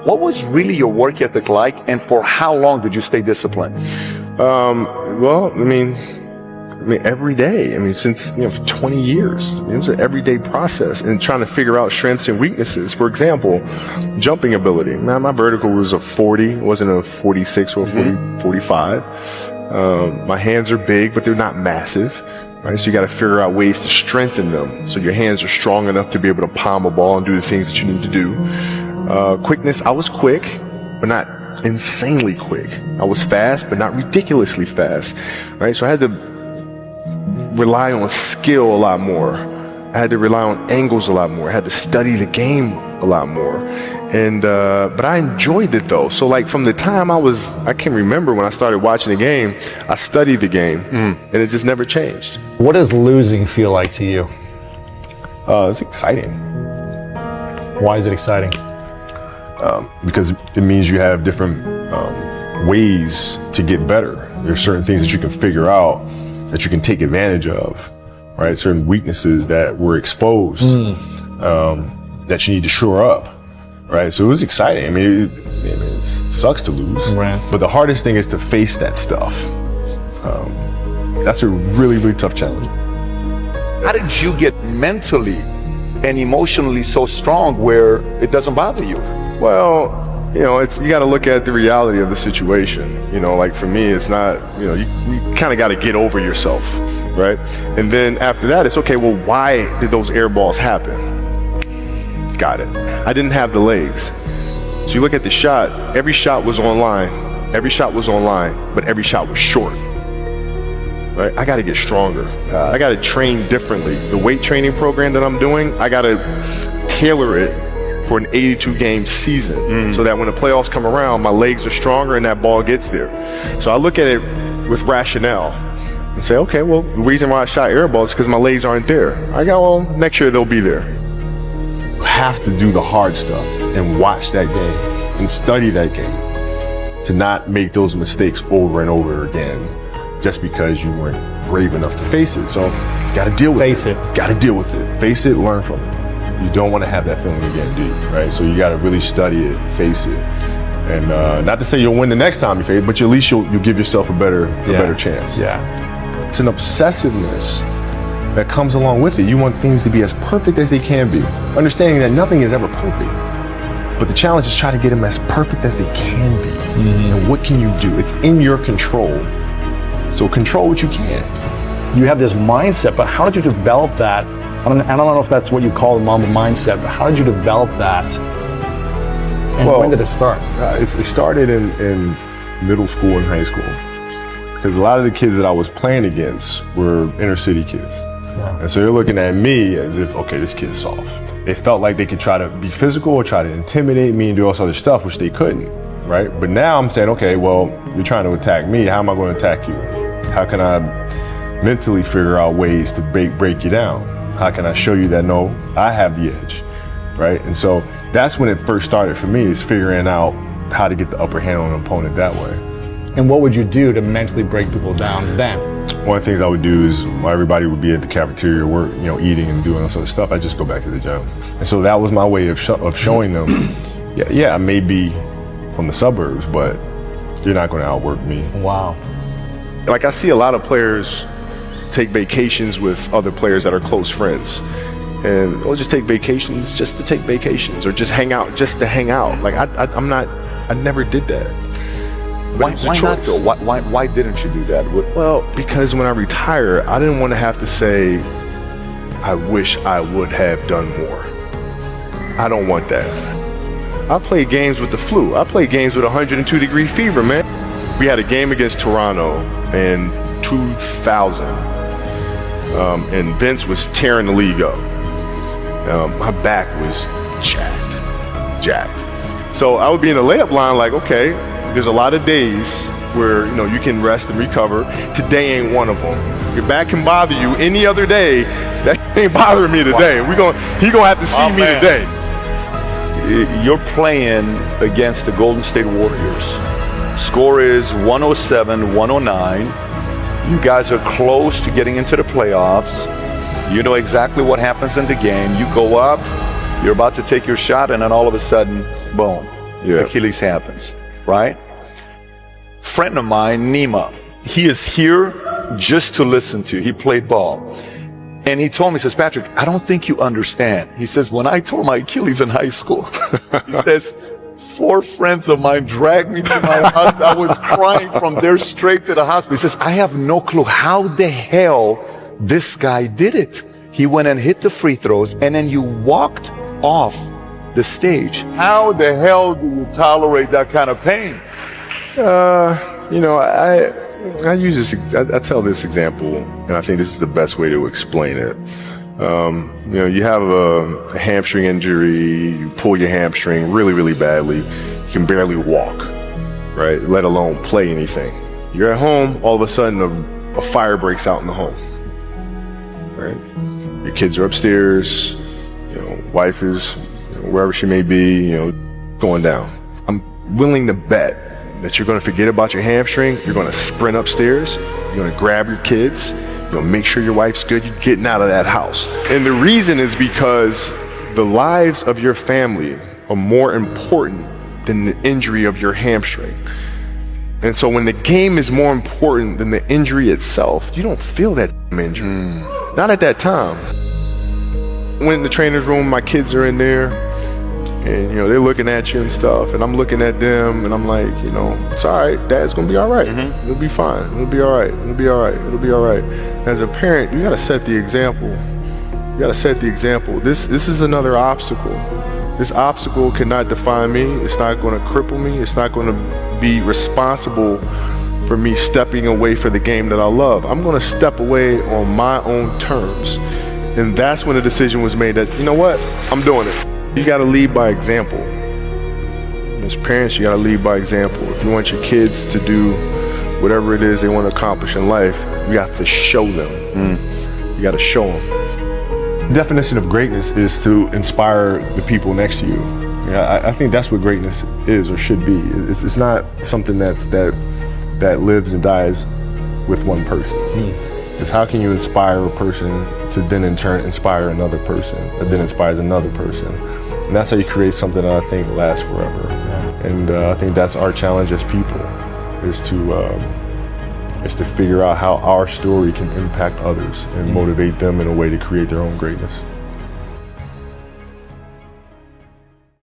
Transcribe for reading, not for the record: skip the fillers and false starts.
What was really your work ethic like, and for how long did you stay disciplined? Well, I mean, every day. I mean, since, for 20 years, it was an everyday process and trying to figure out strengths and weaknesses. For example, jumping ability. Man, my vertical was a 40, it wasn't a 46 or a 45. My hands are big, but they're not massive. Right, so you got to figure out ways to strengthen them so your hands are strong enough to be able to palm a ball and do the things that you need to do. Quickness, I was quick, but not insanely quick. I was fast, but not ridiculously fast. Right, so I had to rely on skill a lot more. I had to rely on angles a lot more. I had to study the game a lot more. And but I enjoyed it though. So like from the time I can remember when I started watching the game, I studied the game, and it just never changed. What does losing feel like to you? It's exciting. Why is it exciting? Because it means you have different ways to get better. There's certain things that you can figure out that you can take advantage of, right? Certain weaknesses that were exposed that you need to shore up. Right, so it was exciting. I mean, it sucks to lose, right, but the hardest thing is to face that stuff. That's a really, really tough challenge. How did you get mentally and emotionally so strong where it doesn't bother you? Well, you got to look at the reality of the situation. Like for me, it's not. You kind of got to get over yourself, right? And then after that, it's okay. Well, why did those air balls happen? Got it. I didn't have the legs. So you look at the shot, every shot was online, but every shot was short. Right? I got to get stronger. I got to train differently. The weight training program that I'm doing, I got to tailor it for an 82 game season so that when the playoffs come around, my legs are stronger and that ball gets there. So I look at it with rationale and say, okay, well, the reason why I shot air balls is because my legs aren't there. I go, well, next year they'll be there. Have to do the hard stuff and watch that game and study that game to not make those mistakes over and over again just because you weren't brave enough to face it. So you got to deal with it. Got to deal with it. Face it, learn from it. You don't want to have that feeling again, do you? Right? So you got to really study it, face it. And not to say you'll win the next time you face it, but at least you'll give yourself a better chance. Yeah. It's an obsessiveness that comes along with it. You want things to be as perfect as they can be, understanding that nothing is ever perfect. But the challenge is try to get them as perfect as they can be. And what can you do? It's in your control. So control what you can. You have this mindset, but how did you develop that? I don't know if that's what you call the Mamba mindset, but how did you develop that? And when did it start? It started in middle school and high school. Because a lot of the kids that I was playing against were inner city kids. Yeah. And so they're looking at me as if, okay, this kid's soft. They felt like they could try to be physical or try to intimidate me and do all this other stuff, which they couldn't, right? But now I'm saying, okay, well, you're trying to attack me. How am I going to attack you? How can I mentally figure out ways to break you down? How can I show you that, no, I have the edge, right? And so that's when it first started for me, is figuring out how to get the upper hand on an opponent that way. And what would you do to mentally break people down then? One of the things I would do is, while everybody would be at the cafeteria, eating and doing all sort of stuff, I just go back to the gym. And so that was my way of showing them, I may be from the suburbs, but you're not going to outwork me. Wow. Like I see a lot of players take vacations with other players that are close friends. And they'll just take vacations just to take vacations, or just hang out just to hang out. Like I never did that. Why not though? Why didn't you do that? Well, because when I retire, I didn't want to have to say, I wish I would have done more. I don't want that. I played games with the flu. I played games with 102 degree fever, man. We had a game against Toronto in 2000, and Vince was tearing the league up. My back was jacked. So I would be in the layup line like, okay, there's a lot of days where you can rest and recover. Today ain't one of them. Your back can bother you any other day. That ain't bothering me today. Wow. He gonna have to see me today. You're playing against the Golden State Warriors. Score is 107-109. You guys are close to getting into the playoffs. You know exactly what happens in the game. You go up, you're about to take your shot, and then all of a sudden, boom, Achilles happens, right? Friend of mine, Nima, he is here just to listen to you. He played ball. And he told me, he says, Patrick, I don't think you understand. He says, when I tore my Achilles in high school, he says, 4 friends of mine dragged me to my hospital. I was crying from there straight to the hospital. He says, I have no clue how the hell this guy did it. He went and hit the free throws, and then you walked off the stage. How the hell do you tolerate that kind of pain? You know, I use this, I tell this example, and I think this is the best way to explain it. You know, you have a hamstring injury, you pull your hamstring really, really badly, you can barely walk, right? Let alone play anything. You're at home, all of a sudden a fire breaks out in the home, right? Your kids are upstairs, you know, wife is, you know, wherever she may be, you know, going down. I'm willing to bet that you're going to forget about your hamstring, you're going to sprint upstairs, you're going to grab your kids, you know, make sure your wife's good, you're getting out of that house. And the reason is because the lives of your family are more important than the injury of your hamstring. And so when the game is more important than the injury itself, you don't feel that injury. Not at that time. Went in the trainer's room, my kids are in there, and you know, they're looking at you and stuff, and I'm looking at them, and I'm like, you know, it's all right, Dad's gonna be all right. It'll be fine. It'll be all right. It'll be all right. It'll be all right. As a parent, you gotta set the example. You gotta set the example. This is another obstacle. This obstacle cannot define me. It's not gonna cripple me. It's not gonna be responsible for me stepping away for the game that I love. I'm gonna step away on my own terms. And that's when the decision was made that, you know what, I'm doing it. You gotta lead by example. As parents, you gotta lead by example. If you want your kids to do whatever it is they want to accomplish in life, you have to show them. You gotta show them. The definition of greatness is to inspire the people next to you. Yeah, I think that's what greatness is or should be. It's not something that lives and dies with one person. It's how can you inspire a person to then in turn inspire another person that then inspires another person. And that's how you create something that I think lasts forever. And I think that's our challenge as people, is to figure out how our story can impact others and motivate them in a way to create their own greatness.